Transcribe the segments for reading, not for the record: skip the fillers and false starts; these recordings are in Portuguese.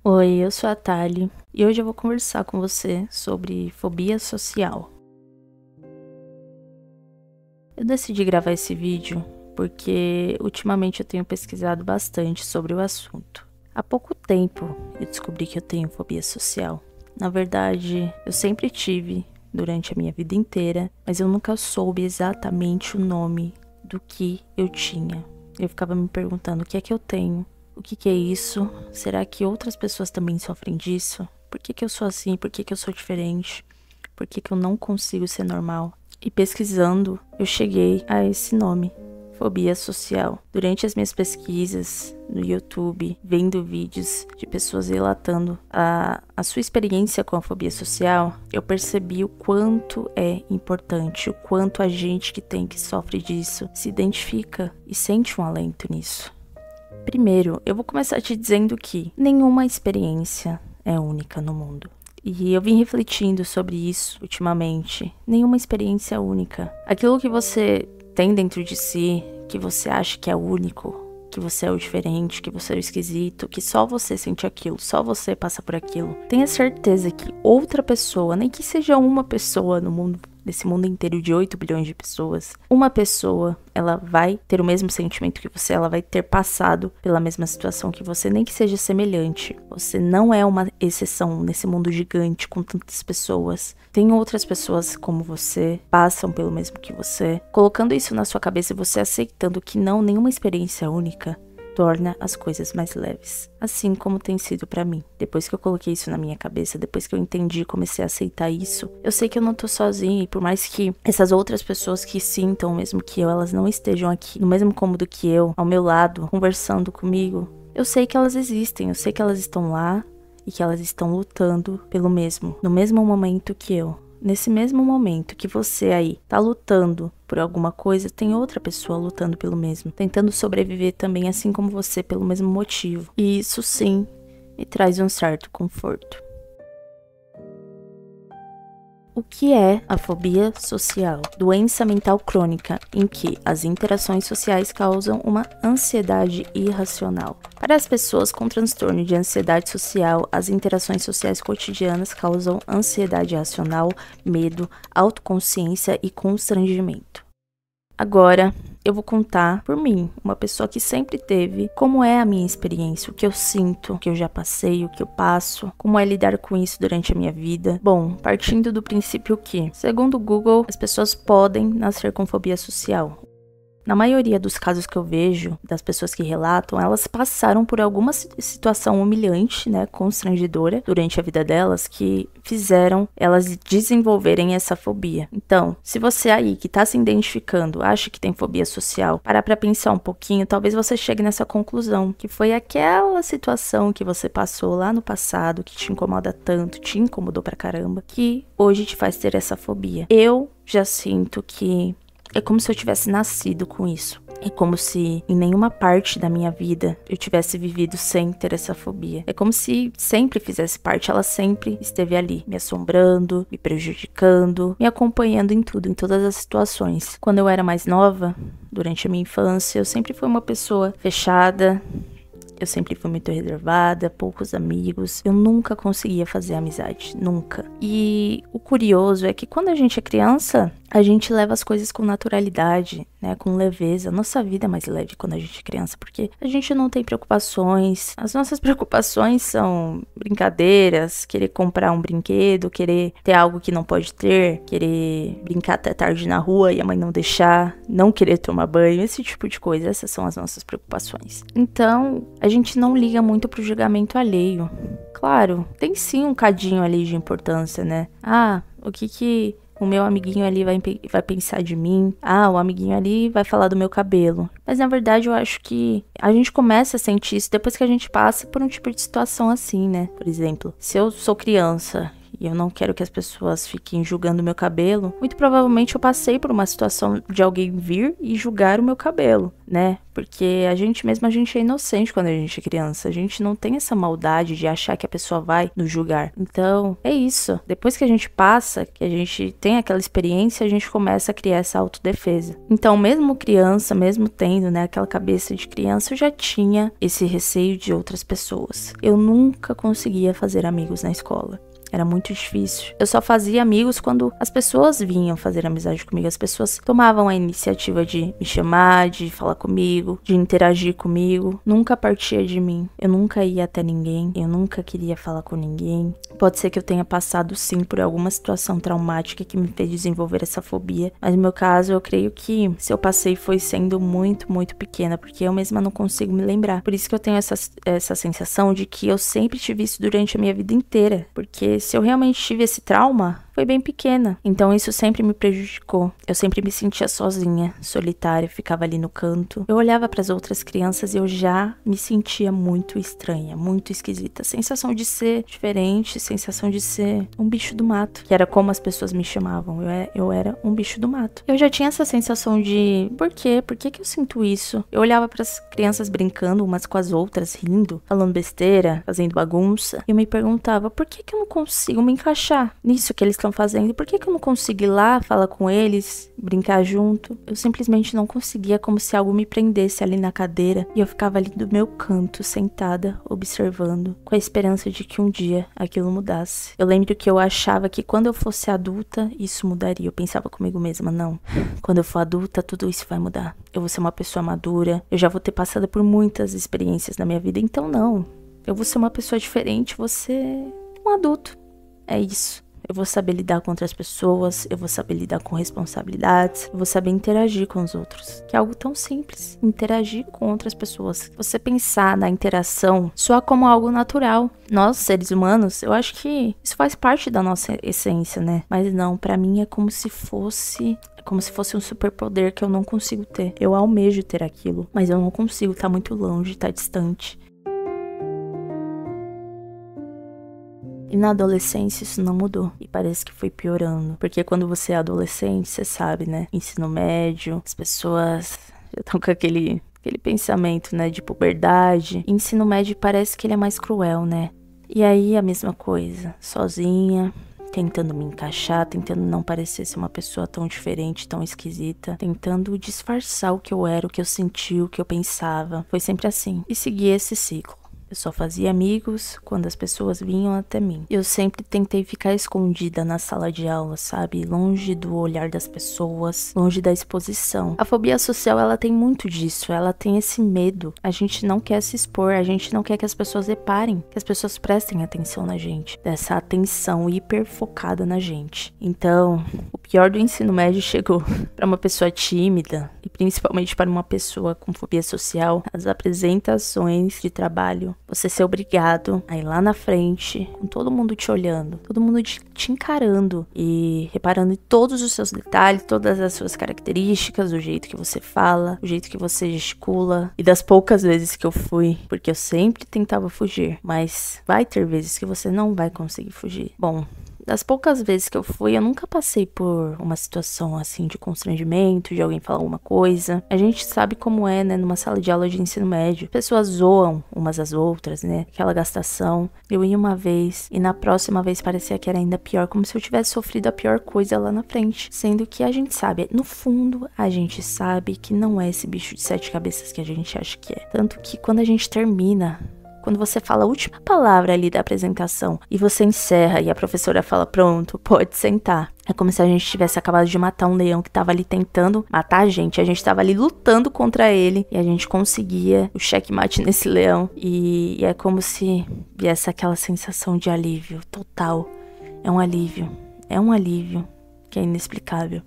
Oi, eu sou a Thali e hoje eu vou conversar com você sobre fobia social. Eu decidi gravar esse vídeo porque ultimamente eu tenho pesquisado bastante sobre o assunto. Há pouco tempo eu descobri que eu tenho fobia social. Na verdade, eu sempre tive durante a minha vida inteira, mas eu nunca soube exatamente o nome do que eu tinha. Eu ficava me perguntando o que é que eu tenho. O que é isso? Será que outras pessoas também sofrem disso? Por que eu sou assim? Por que eu sou diferente? Por que eu não consigo ser normal? E pesquisando, eu cheguei a esse nome, fobia social. Durante as minhas pesquisas no YouTube, vendo vídeos de pessoas relatando a sua experiência com a fobia social, eu percebi o quanto é importante, o quanto a gente que sofre disso se identifica e sente um alento nisso. Primeiro, eu vou começar te dizendo que nenhuma experiência é única no mundo. E eu vim refletindo sobre isso ultimamente. Nenhuma experiência é única. Aquilo que você tem dentro de si, que você acha que é único, que você é o diferente, que você é o esquisito, que só você sente aquilo, só você passa por aquilo. Tenha certeza que outra pessoa, nem que seja uma pessoa no mundo, nesse mundo inteiro de 8 bilhões de pessoas, uma pessoa, ela vai ter o mesmo sentimento que você, ela vai ter passado pela mesma situação que você, nem que seja semelhante. Você não é uma exceção nesse mundo gigante com tantas pessoas. Tem outras pessoas como você, passam pelo mesmo que você. Colocando isso na sua cabeça e você aceitando que nenhuma experiência é única, torna as coisas mais leves. Assim como tem sido pra mim. Depois que eu coloquei isso na minha cabeça, depois que eu entendi, comecei a aceitar isso, eu sei que eu não tô sozinha, e por mais que essas outras pessoas que sintam o mesmo que eu, elas não estejam aqui no mesmo cômodo que eu, ao meu lado, conversando comigo, eu sei que elas existem, eu sei que elas estão lá e que elas estão lutando pelo mesmo, no mesmo momento que eu. Nesse mesmo momento que você aí tá lutando por alguma coisa, tem outra pessoa lutando pelo mesmo, tentando sobreviver também assim como você, pelo mesmo motivo. E isso sim me traz um certo conforto. O que é a fobia social? Doença mental crônica em que as interações sociais causam uma ansiedade irracional. Para as pessoas com transtorno de ansiedade social, as interações sociais cotidianas causam ansiedade irracional, medo, autoconsciência e constrangimento. Agora, eu vou contar por mim, uma pessoa que sempre teve, como é a minha experiência, o que eu sinto, o que eu já passei, o que eu passo, como é lidar com isso durante a minha vida. Bom, partindo do princípio que, segundo o Google, as pessoas podem nascer com fobia social. Na maioria dos casos que eu vejo, das pessoas que relatam, elas passaram por alguma situação humilhante, constrangedora, durante a vida delas, que fizeram elas desenvolverem essa fobia. Então, se você aí que tá se identificando, acha que tem fobia social, parar pra pensar um pouquinho, talvez você chegue nessa conclusão, que foi aquela situação que você passou lá no passado, que te incomoda tanto, te incomodou pra caramba, que hoje te faz ter essa fobia. Eu já sinto que é como se eu tivesse nascido com isso. É como se em nenhuma parte da minha vida eu tivesse vivido sem ter essa fobia. É como se sempre fizesse parte, ela sempre esteve ali, me assombrando, me prejudicando, me acompanhando em tudo, em todas as situações. Quando eu era mais nova, durante a minha infância, eu sempre fui uma pessoa fechada. Eu sempre fui muito reservada, poucos amigos. Eu nunca conseguia fazer amizade, nunca. E o curioso é que quando a gente é criança, a gente leva as coisas com naturalidade, com leveza. Nossa vida é mais leve quando a gente é criança, porque a gente não tem preocupações. As nossas preocupações são brincadeiras, querer comprar um brinquedo, querer ter algo que não pode ter, querer brincar até tarde na rua e a mãe não deixar, não querer tomar banho, esse tipo de coisa. Essas são as nossas preocupações. Então, a gente não liga muito pro julgamento alheio. Claro, tem sim um cadinho ali de importância, o que o meu amiguinho ali vai pensar de mim. O amiguinho ali vai falar do meu cabelo. Mas na verdade eu acho que a gente começa a sentir isso depois que a gente passa por um tipo de situação assim, Por exemplo, se eu sou criança e eu não quero que as pessoas fiquem julgando meu cabelo, muito provavelmente eu passei por uma situação de alguém vir e julgar o meu cabelo. né? Porque a gente é inocente quando a gente é criança. A gente não tem essa maldade de achar que a pessoa vai nos julgar. Então, é isso. Depois que a gente passa, que a gente tem aquela experiência, a gente começa a criar essa autodefesa. Então, mesmo criança, mesmo tendo, né, aquela cabeça de criança, eu já tinha esse receio de outras pessoas. Eu nunca conseguia fazer amigos na escola. Era muito difícil. Eu só fazia amigos quando as pessoas vinham fazer amizade comigo. As pessoas tomavam a iniciativa de me chamar, de falar comigo, de interagir comigo. Nunca partia de mim. Eu nunca ia até ninguém. Eu nunca queria falar com ninguém. Pode ser que eu tenha passado, sim, por alguma situação traumática que me fez desenvolver essa fobia. Mas no meu caso, eu creio que se eu passei foi sendo muito, muito pequena, porque eu mesma não consigo me lembrar. Por isso que eu tenho essa sensação de que eu sempre tive isso durante a minha vida inteira. Porque se eu realmente tive esse trauma, foi bem pequena. Então isso sempre me prejudicou. Eu sempre me sentia sozinha, solitária, ficava ali no canto. Eu olhava para as outras crianças e eu já me sentia muito estranha, muito esquisita. Sensação de ser diferente, sensação de ser um bicho do mato, que era como as pessoas me chamavam. Eu era um bicho do mato. Eu já tinha essa sensação de por quê? Por que eu sinto isso? Eu olhava para as crianças brincando umas com as outras, rindo, falando besteira, fazendo bagunça. E eu me perguntava por que eu não consigo me encaixar nisso que eles estão fazendo? Por que eu não consigo ir lá, falar com eles, brincar junto? Eu simplesmente não conseguia, como se algo me prendesse ali na cadeira e eu ficava ali do meu canto, sentada, observando, com a esperança de que um dia aquilo mudasse. Eu lembro que eu achava que quando eu fosse adulta, isso mudaria. Eu pensava comigo mesma, não, quando eu for adulta, tudo isso vai mudar. Eu vou ser uma pessoa madura, eu já vou ter passado por muitas experiências na minha vida, então não. Eu vou ser uma pessoa diferente, vou ser um adulto. É isso. Eu vou saber lidar com outras pessoas, eu vou saber lidar com responsabilidades, eu vou saber interagir com os outros. Que é algo tão simples, interagir com outras pessoas. Você pensar na interação só como algo natural. Nós, seres humanos, eu acho que isso faz parte da nossa essência, né? Mas não, pra mim é como se fosse um superpoder que eu não consigo ter. Eu almejo ter aquilo, mas eu não consigo, tá muito longe, tá distante. E na adolescência isso não mudou. E parece que foi piorando. Porque quando você é adolescente, você sabe, né? Ensino médio, as pessoas já estão com aquele pensamento, né? De puberdade. E ensino médio parece que ele é mais cruel, né? E aí a mesma coisa. Sozinha, tentando me encaixar, tentando não parecer ser uma pessoa tão diferente, tão esquisita. Tentando disfarçar o que eu era, o que eu sentia, o que eu pensava. Foi sempre assim. E segui esse ciclo. Eu só fazia amigos quando as pessoas vinham até mim. Eu sempre tentei ficar escondida na sala de aula, sabe? Longe do olhar das pessoas, longe da exposição. A fobia social, ela tem muito disso, ela tem esse medo. A gente não quer se expor, a gente não quer que as pessoas reparem, que as pessoas prestem atenção na gente. Dessa atenção hiper focada na gente. Então, o pior do ensino médio chegou para uma pessoa tímida e principalmente para uma pessoa com fobia social. As apresentações de trabalho, você ser obrigado a ir lá na frente, com todo mundo te olhando, todo mundo te encarando e reparando em todos os seus detalhes, todas as suas características, o jeito que você fala, o jeito que você gesticula. E das poucas vezes que eu fui, porque eu sempre tentava fugir, mas vai ter vezes que você não vai conseguir fugir. Bom, das poucas vezes que eu fui, eu nunca passei por uma situação assim de constrangimento, de alguém falar alguma coisa. A gente sabe como é, né, numa sala de aula de ensino médio. Pessoas zoam umas às outras, né, aquela gastação. Eu ia uma vez e na próxima vez parecia que era ainda pior, como se eu tivesse sofrido a pior coisa lá na frente. Sendo que a gente sabe, no fundo, a gente sabe que não é esse bicho de 7 cabeças que a gente acha que é. Tanto que quando a gente termina, quando você fala a última palavra ali da apresentação e você encerra e a professora fala, pronto, pode sentar. É como se a gente tivesse acabado de matar um leão que tava ali tentando matar a gente. A gente tava ali lutando contra ele e a gente conseguia o checkmate nesse leão. E é como se viesse aquela sensação de alívio total. É um alívio que é inexplicável.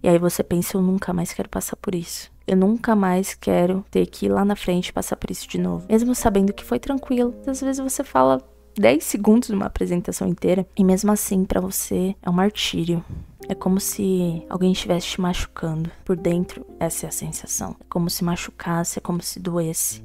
E aí você pensa, eu nunca mais quero passar por isso. Eu nunca mais quero ter que ir lá na frente e passar por isso de novo. Mesmo sabendo que foi tranquilo. Às vezes você fala 10 segundos numa apresentação inteira e mesmo assim pra você é um martírio. É como se alguém estivesse te machucando. Por dentro, essa é a sensação. É como se machucasse, é como se doesse.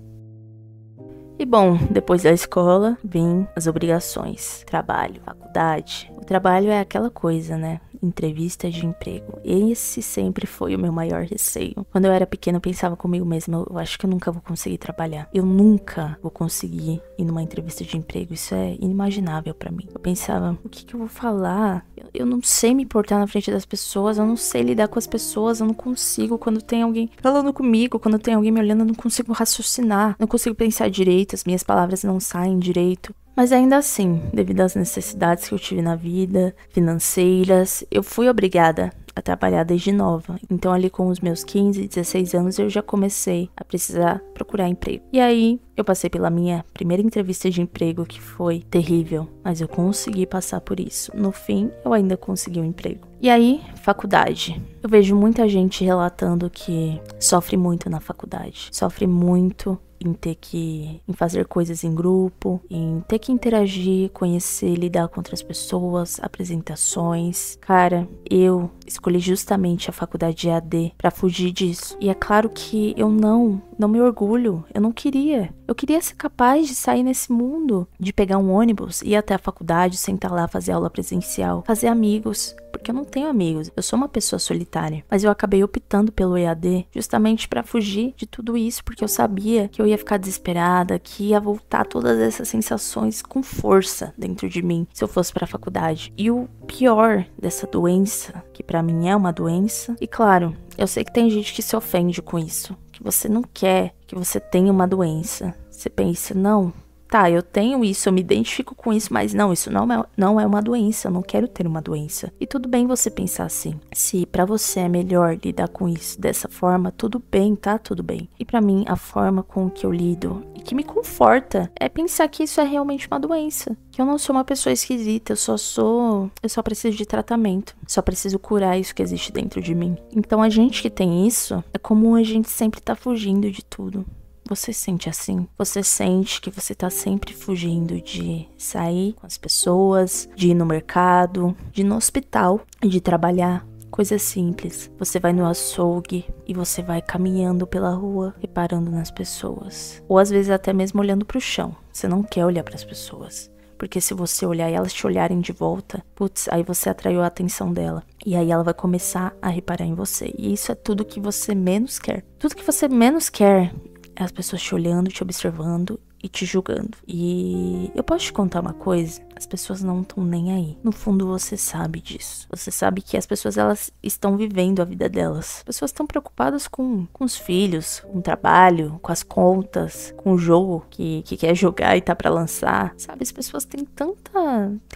E bom, depois da escola, vem as obrigações. Trabalho, faculdade. O trabalho é aquela coisa, né? entrevista de emprego. Esse sempre foi o meu maior receio. Quando eu era pequena, eu pensava comigo mesma, eu acho que eu nunca vou conseguir trabalhar. Eu nunca vou conseguir ir numa entrevista de emprego. Isso é inimaginável pra mim. Eu pensava, o que eu vou falar? Eu não sei me portar na frente das pessoas, eu não sei lidar com as pessoas, eu não consigo. Quando tem alguém falando comigo, quando tem alguém me olhando, eu não consigo raciocinar, não consigo pensar direito, as minhas palavras não saem direito. Mas ainda assim, devido às necessidades que eu tive na vida, financeiras, eu fui obrigada a trabalhar desde nova. Então ali com os meus 15, 16 anos eu já comecei a precisar procurar emprego. E aí eu passei pela minha primeira entrevista de emprego, que foi terrível, mas eu consegui passar por isso. No fim, eu ainda consegui um emprego. E aí, faculdade. Eu vejo muita gente relatando que sofre muito na faculdade. Sofre muito em fazer coisas em grupo, em ter que interagir, conhecer, lidar com outras pessoas, apresentações. Cara, eu escolhi justamente a faculdade de EAD pra fugir disso. E é claro que eu não me orgulho, eu não queria. Eu queria ser capaz de sair nesse mundo, de pegar um ônibus, ir até a faculdade, sentar lá, fazer aula presencial, fazer amigos, porque eu não tenho amigos, eu sou uma pessoa solitária. Mas eu acabei optando pelo EAD justamente pra fugir de tudo isso, porque eu sabia que eu ia ficar desesperada, que ia voltar todas essas sensações com força dentro de mim se eu fosse pra faculdade. E o pior dessa doença, que pra mim é uma doença, e claro, eu sei que tem gente que se ofende com isso, que você não quer que você tenha uma doença. Você pensa, não, tá, eu tenho isso, eu me identifico com isso, mas não, isso não é uma doença, eu não quero ter uma doença. E tudo bem você pensar assim. Se pra você é melhor lidar com isso dessa forma, tudo bem, tá? Tudo bem. E pra mim, a forma com que eu lido e que me conforta é pensar que isso é realmente uma doença. Que eu não sou uma pessoa esquisita, eu só preciso de tratamento. Só preciso curar isso que existe dentro de mim. Então a gente que tem isso, é comum a gente sempre tá fugindo de tudo. Você sente assim? Você sente que você tá sempre fugindo de sair com as pessoas, de ir no mercado, de ir no hospital, de trabalhar. Coisas simples. Você vai no açougue e você vai caminhando pela rua, reparando nas pessoas. Ou às vezes até mesmo olhando pro chão. Você não quer olhar pras pessoas. Porque se você olhar e elas te olharem de volta, putz, aí você atraiu a atenção dela. E aí ela vai começar a reparar em você. E isso é tudo que você menos quer. Tudo que você menos quer é as pessoas te olhando, te observando e te julgando. E eu posso te contar uma coisa? As pessoas não estão nem aí. No fundo você sabe disso. Você sabe que as pessoas, elas estão vivendo a vida delas. As pessoas estão preocupadas com os filhos, com o trabalho, com as contas, com o jogo que quer jogar e tá pra lançar. Sabe, as pessoas têm tem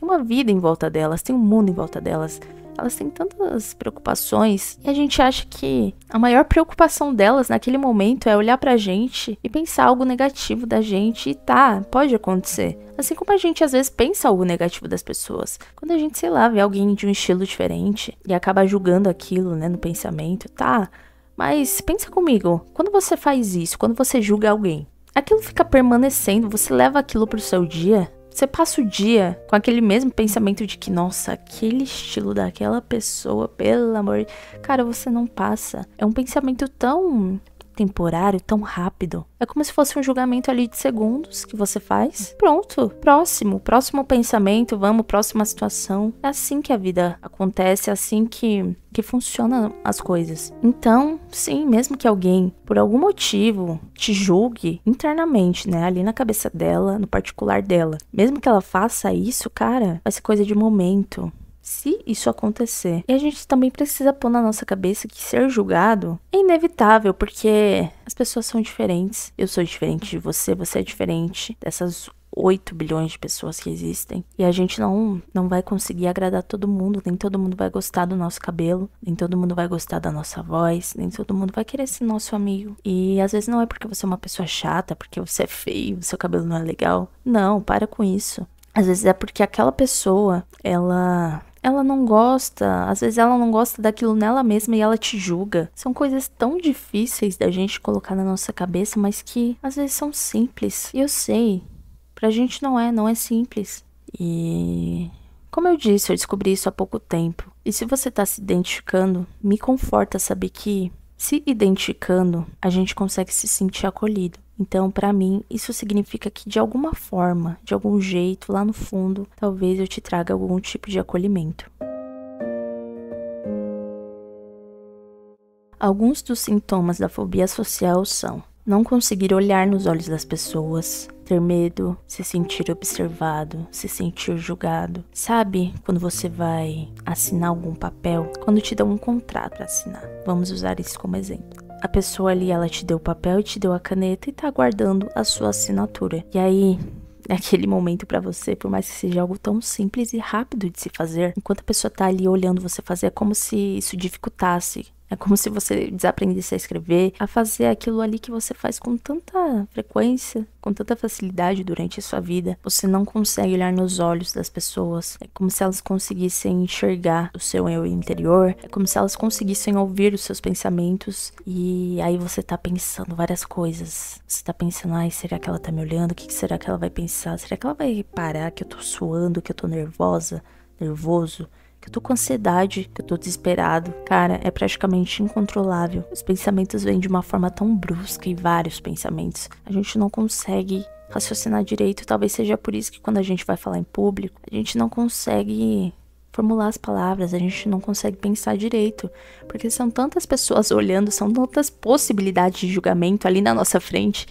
uma vida em volta delas, tem um mundo em volta delas. Elas têm tantas preocupações e a gente acha que a maior preocupação delas naquele momento é olhar pra gente e pensar algo negativo da gente. E tá, pode acontecer. Assim como a gente às vezes pensa algo negativo das pessoas. Quando a gente, sei lá, vê alguém de um estilo diferente e acaba julgando aquilo, né, no pensamento, tá? Mas pensa comigo, quando você faz isso, quando você julga alguém, aquilo fica permanecendo, você leva aquilo pro seu dia. Você passa o dia com aquele mesmo pensamento de que, nossa, aquele estilo daquela pessoa, pelo amor... Cara, você não passa. É um pensamento tão temporário, tão rápido. É como se fosse um julgamento ali de segundos que você faz. Pronto, próximo pensamento, próxima situação. É assim que a vida acontece, é assim que funcionam as coisas. Então, sim, mesmo que alguém, por algum motivo, te julgue internamente, né, ali na cabeça dela, no particular dela, mesmo que ela faça isso, cara, vai ser coisa de momento. Se isso acontecer. E a gente também precisa pôr na nossa cabeça que ser julgado é inevitável, porque as pessoas são diferentes. Eu sou diferente de você é diferente dessas 8 bilhões de pessoas que existem. E a gente não vai conseguir agradar todo mundo. Nem todo mundo vai gostar do nosso cabelo. Nem todo mundo vai gostar da nossa voz. Nem todo mundo vai querer ser nosso amigo. E às vezes não é porque você é uma pessoa chata, porque você é feio, seu cabelo não é legal. Não, para com isso. Às vezes é porque aquela pessoa, ela não gosta, às vezes ela não gosta daquilo nela mesma e ela te julga. São coisas tão difíceis da gente colocar na nossa cabeça, mas que às vezes são simples. E eu sei, pra gente não é simples. E como eu disse, eu descobri isso há pouco tempo. E se você tá se identificando, me conforta saber que se identificando, a gente consegue se sentir acolhido. Então, pra mim, isso significa que de alguma forma, de algum jeito, lá no fundo, talvez eu te traga algum tipo de acolhimento. Alguns dos sintomas da fobia social são: não conseguir olhar nos olhos das pessoas, ter medo, se sentir observado, se sentir julgado. Sabe quando você vai assinar algum papel? Quando te dão um contrato para assinar. Vamos usar isso como exemplo. A pessoa ali, ela te deu o papel e te deu a caneta e tá aguardando a sua assinatura. E aí, naquele momento pra você, por mais que seja algo tão simples e rápido de se fazer, enquanto a pessoa tá ali olhando você fazer, é como se isso dificultasse. É como se você desaprendesse a escrever, a fazer aquilo ali que você faz com tanta frequência, com tanta facilidade durante a sua vida. Você não consegue olhar nos olhos das pessoas. É como se elas conseguissem enxergar o seu eu interior. É como se elas conseguissem ouvir os seus pensamentos. E aí você tá pensando várias coisas. Você tá pensando, ai, será que ela tá me olhando? O que será que ela vai pensar? Será que ela vai reparar que eu tô suando, que eu tô nervoso? Que eu tô com ansiedade, que eu tô desesperado. Cara, é praticamente incontrolável. Os pensamentos vêm de uma forma tão brusca e vários pensamentos. A gente não consegue raciocinar direito. Talvez seja por isso que quando a gente vai falar em público, a gente não consegue formular as palavras, a gente não consegue pensar direito. Porque são tantas pessoas olhando, são tantas possibilidades de julgamento ali na nossa frente.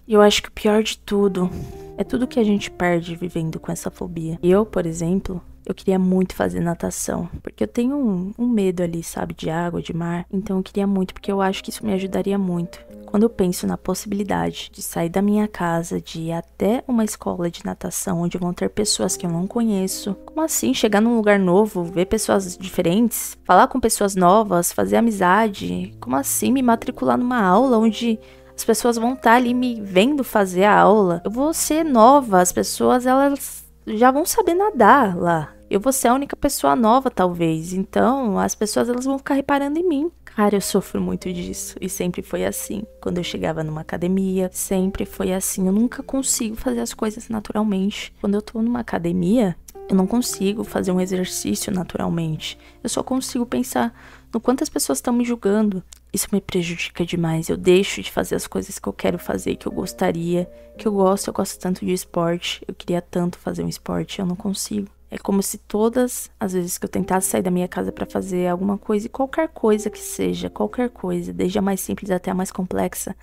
E eu acho que o pior de tudo é tudo que a gente perde vivendo com essa fobia. Eu, por exemplo, eu queria muito fazer natação, porque eu tenho um medo ali, sabe, de água, de mar. Então eu queria muito, porque eu acho que isso me ajudaria muito. Quando eu penso na possibilidade de sair da minha casa, de ir até uma escola de natação, onde vão ter pessoas que eu não conheço. Como assim? Chegar num lugar novo, ver pessoas diferentes, falar com pessoas novas, fazer amizade. Como assim? Me matricular numa aula onde as pessoas vão estar ali me vendo fazer a aula. Eu vou ser nova, as pessoas, elas já vão saber nadar lá. Eu vou ser a única pessoa nova, talvez. Então, as pessoas, elas vão ficar reparando em mim. Cara, eu sofro muito disso. E sempre foi assim. Quando eu chegava numa academia, sempre foi assim. Eu nunca consigo fazer as coisas naturalmente. Quando eu tô numa academia, eu não consigo fazer um exercício naturalmente. Eu só consigo pensar no quanto as pessoas estão me julgando. Isso me prejudica demais. Eu deixo de fazer as coisas que eu quero fazer, que eu gostaria, que eu gosto tanto de esporte. Eu queria tanto fazer um esporte, eu não consigo. É como se todas as vezes que eu tentasse sair da minha casa pra fazer alguma coisa, e qualquer coisa que seja, qualquer coisa, desde a mais simples até a mais complexa,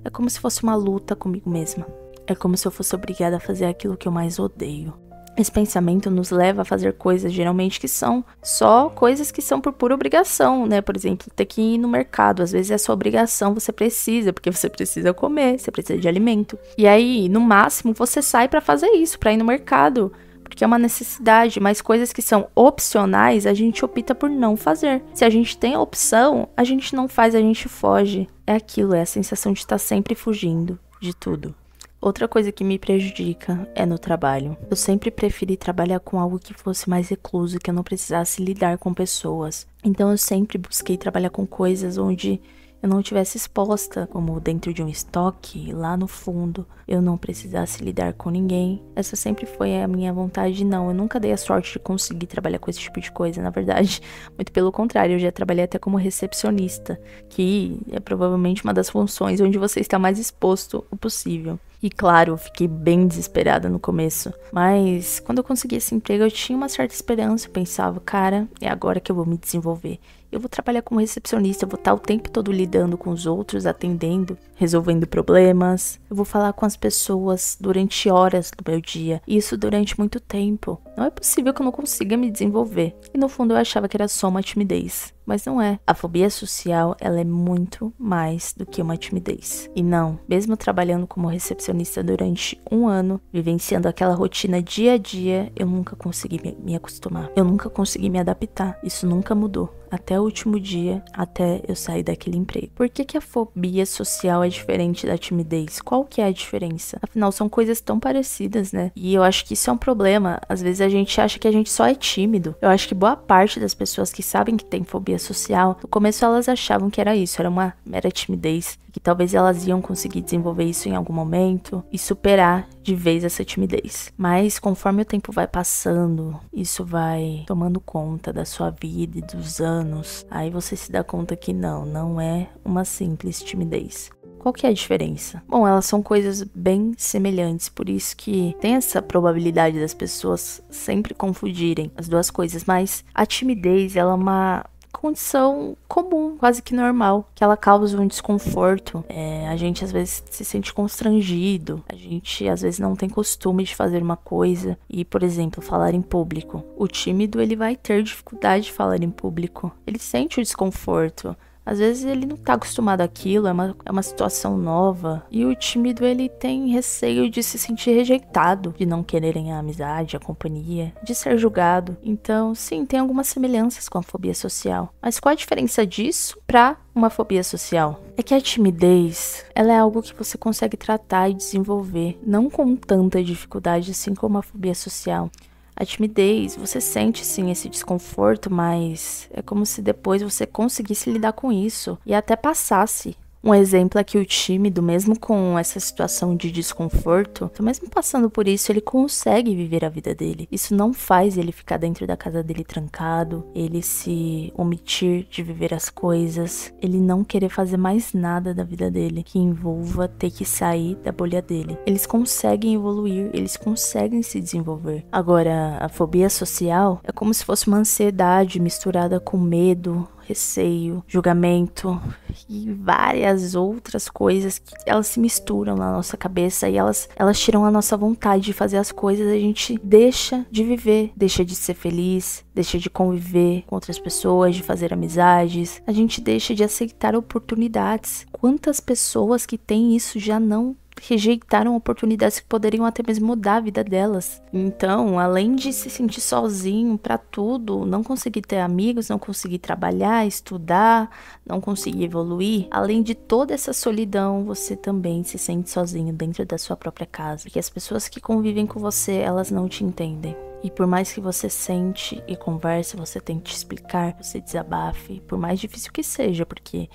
é como se fosse uma luta comigo mesma. É como se eu fosse obrigada a fazer aquilo que eu mais odeio. Esse pensamento nos leva a fazer coisas, geralmente, que são só coisas que são por pura obrigação, né? Por exemplo, ter que ir no mercado. Às vezes é sua obrigação, você precisa, porque você precisa comer, você precisa de alimento. E aí, no máximo, você sai pra fazer isso, pra ir no mercado, porque é uma necessidade. Mas coisas que são opcionais, a gente opta por não fazer. Se a gente tem a opção, a gente não faz, a gente foge. É aquilo, é a sensação de estar sempre fugindo de tudo. Outra coisa que me prejudica é no trabalho. Eu sempre preferi trabalhar com algo que fosse mais recluso, que eu não precisasse lidar com pessoas. Então eu sempre busquei trabalhar com coisas onde eu não estivesse exposta, como dentro de um estoque, lá no fundo, eu não precisasse lidar com ninguém. Essa sempre foi a minha vontade, não. Eu nunca dei a sorte de conseguir trabalhar com esse tipo de coisa, na verdade. Muito pelo contrário, eu já trabalhei até como recepcionista, que é provavelmente uma das funções onde você está mais exposto o possível. E claro, eu fiquei bem desesperada no começo, mas quando eu consegui esse emprego eu tinha uma certa esperança. Eu pensava, cara, é agora que eu vou me desenvolver. Eu vou trabalhar como recepcionista, eu vou estar o tempo todo lidando com os outros, atendendo, resolvendo problemas. Eu vou falar com as pessoas durante horas do meu dia, e isso durante muito tempo. Não é possível que eu não consiga me desenvolver. E no fundo eu achava que era só uma timidez. Mas não é. A fobia social, ela é muito mais do que uma timidez. E não, mesmo trabalhando como recepcionista durante 1 ano, vivenciando aquela rotina dia a dia, eu nunca consegui me acostumar. Eu nunca consegui me adaptar. Isso nunca mudou. Até o último dia, até eu sair daquele emprego. Por que a fobia social é diferente da timidez? Qual que é a diferença? Afinal, são coisas tão parecidas, né? E eu acho que isso é um problema. Às vezes a gente acha que a gente só é tímido. Eu acho que boa parte das pessoas que sabem que tem fobia social, no começo elas achavam que era isso, era uma mera timidez, que talvez elas iam conseguir desenvolver isso em algum momento e superar de vez essa timidez. Mas conforme o tempo vai passando, isso vai tomando conta da sua vida e dos anos, aí você se dá conta que não é uma simples timidez. Qual que é a diferença? Bom, elas são coisas bem semelhantes, por isso que tem essa probabilidade das pessoas sempre confundirem as duas coisas, mas a timidez, ela é uma condição comum, quase que normal, que ela causa um desconforto. A gente às vezes se sente constrangido, a gente às vezes não tem costume de fazer uma coisa e, por exemplo, falar em público. O tímido, ele vai ter dificuldade de falar em público, ele sente o desconforto. Às vezes ele não tá acostumado àquilo, é uma situação nova. E o tímido, ele tem receio de se sentir rejeitado, de não quererem a amizade, a companhia, de ser julgado. Então, sim, tem algumas semelhanças com a fobia social. Mas qual a diferença disso pra uma fobia social? É que a timidez, ela é algo que você consegue tratar e desenvolver, não com tanta dificuldade assim como a fobia social. A timidez, você sente sim esse desconforto, mas é como se depois você conseguisse lidar com isso e até passasse. Um exemplo é que o tímido, mesmo com essa situação de desconforto, mesmo passando por isso, ele consegue viver a vida dele. Isso não faz ele ficar dentro da casa dele trancado, ele se omitir de viver as coisas, ele não querer fazer mais nada da vida dele que envolva ter que sair da bolha dele. Eles conseguem evoluir, eles conseguem se desenvolver. Agora, a fobia social é como se fosse uma ansiedade misturada com medo, receio, julgamento e várias outras coisas que elas se misturam na nossa cabeça e elas tiram a nossa vontade de fazer as coisas. A gente deixa de viver, deixa de ser feliz, deixa de conviver com outras pessoas, de fazer amizades, a gente deixa de aceitar oportunidades. Quantas pessoas que têm isso já não rejeitaram oportunidades que poderiam até mesmo mudar a vida delas. Então, além de se sentir sozinho pra tudo, não conseguir ter amigos, não conseguir trabalhar, estudar, não conseguir evoluir, além de toda essa solidão, você também se sente sozinho dentro da sua própria casa, porque as pessoas que convivem com você, elas não te entendem. E por mais que você sente e converse, você tente explicar, você desabafe, por mais difícil que seja, porque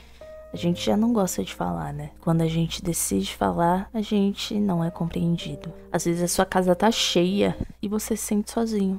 a gente já não gosta de falar, né? Quando a gente decide falar, a gente não é compreendido. Às vezes a sua casa tá cheia e você se sente sozinho.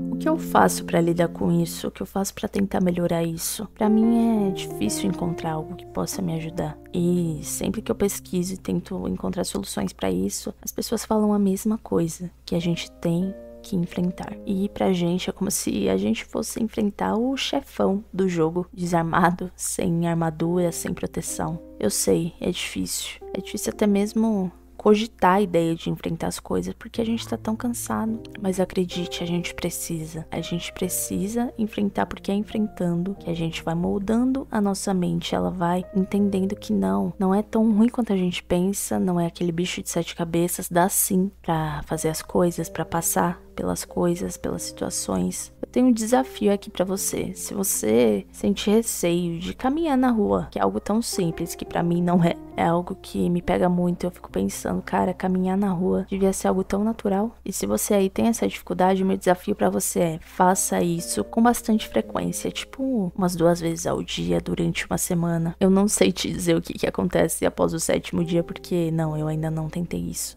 O que eu faço pra lidar com isso? O que eu faço pra tentar melhorar isso? Pra mim é difícil encontrar algo que possa me ajudar. E sempre que eu pesquiso e tento encontrar soluções pra isso, as pessoas falam a mesma coisa, que a gente tem que enfrentar. E pra gente é como se a gente fosse enfrentar o chefão do jogo, desarmado, sem armadura, sem proteção. Eu sei, é difícil. É difícil até mesmo cogitar a ideia de enfrentar as coisas, porque a gente tá tão cansado. Mas acredite, a gente precisa. A gente precisa enfrentar, porque é enfrentando que a gente vai moldando a nossa mente. Ela vai entendendo que não é tão ruim quanto a gente pensa, não é aquele bicho de 7 cabeças, dá sim pra fazer as coisas, pra passar pelas coisas, pelas situações. Eu tenho um desafio aqui pra você. Se você sente receio de caminhar na rua, que é algo tão simples, que pra mim não é algo que me pega muito, eu fico pensando, cara, caminhar na rua devia ser algo tão natural. E se você aí tem essa dificuldade, o meu desafio pra você é, faça isso com bastante frequência, tipo umas 2 vezes ao dia, durante uma semana. Eu não sei te dizer o que acontece após o 7º dia, porque eu ainda não tentei isso.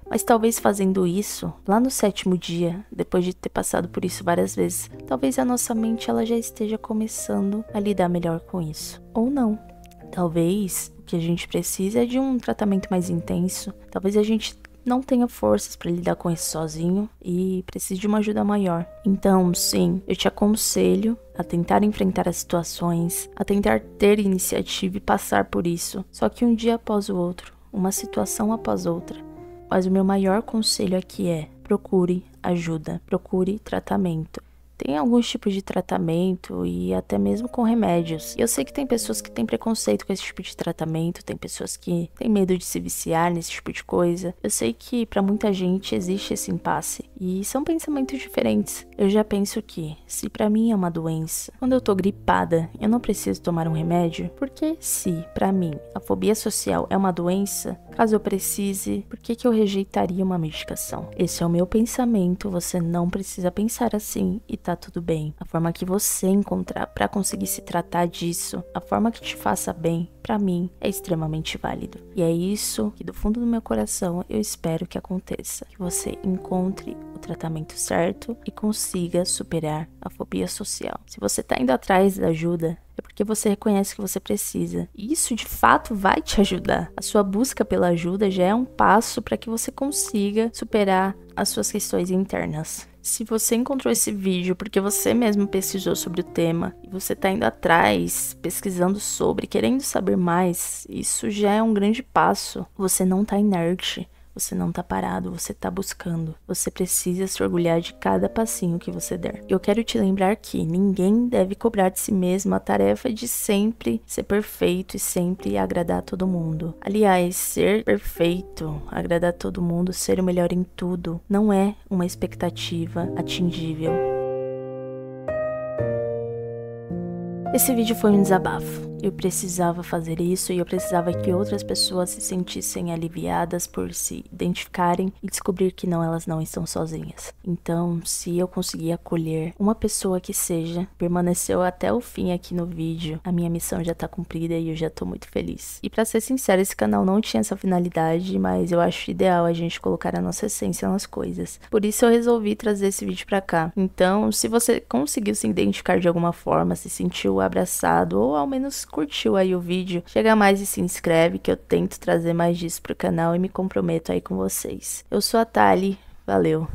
Mas talvez fazendo isso, lá no 7º dia, depois de ter passado por isso várias vezes, talvez a nossa mente ela já esteja começando a lidar melhor com isso. Ou não. Talvez o que a gente precisa é de um tratamento mais intenso. Talvez a gente não tenha forças para lidar com isso sozinho e precise de uma ajuda maior. Então, sim, eu te aconselho a tentar enfrentar as situações, a tentar ter iniciativa e passar por isso. Só que um dia após o outro, uma situação após outra. Mas o meu maior conselho aqui é: procure ajuda, procure tratamento. Tem alguns tipos de tratamento e até mesmo com remédios. Eu sei que tem pessoas que têm preconceito com esse tipo de tratamento, tem pessoas que têm medo de se viciar nesse tipo de coisa. Eu sei que pra muita gente existe esse impasse e são pensamentos diferentes. Eu já penso que, se pra mim é uma doença, quando eu tô gripada, eu não preciso tomar um remédio, porque se pra mim a fobia social é uma doença, caso eu precise, por que eu rejeitaria uma medicação? Esse é o meu pensamento, você não precisa pensar assim e tá tudo bem. A forma que você encontrar pra conseguir se tratar disso, a forma que te faça bem, pra mim é extremamente válido. E é isso que do fundo do meu coração eu espero que aconteça, que você encontre o tratamento certo e consiga superar a fobia social. Se você tá indo atrás da ajuda, é porque você reconhece que você precisa. E isso de fato vai te ajudar. A sua busca pela ajuda já é um passo para que você consiga superar as suas questões internas. Se você encontrou esse vídeo porque você mesmo pesquisou sobre o tema e você tá indo atrás, pesquisando sobre, querendo saber mais, isso já é um grande passo. Você não tá inerte. Você não tá parado, você tá buscando. Você precisa se orgulhar de cada passinho que você der. Eu quero te lembrar que ninguém deve cobrar de si mesmo a tarefa de sempre ser perfeito e sempre agradar todo mundo. Aliás, ser perfeito, agradar todo mundo, ser o melhor em tudo, não é uma expectativa atingível. Esse vídeo foi um desabafo. Eu precisava fazer isso e eu precisava que outras pessoas se sentissem aliviadas por se identificarem e descobrir que elas não estão sozinhas. Então, se eu conseguir acolher uma pessoa que seja, permaneceu até o fim aqui no vídeo, a minha missão já tá cumprida e eu já tô muito feliz. E pra ser sincero, esse canal não tinha essa finalidade, mas eu acho ideal a gente colocar a nossa essência nas coisas. Por isso eu resolvi trazer esse vídeo pra cá. Então, se você conseguiu se identificar de alguma forma, se sentiu abraçado ou ao menos curtiu aí o vídeo, chega mais e se inscreve que eu tento trazer mais disso pro canal e me comprometo aí com vocês. Eu sou a Thali, valeu!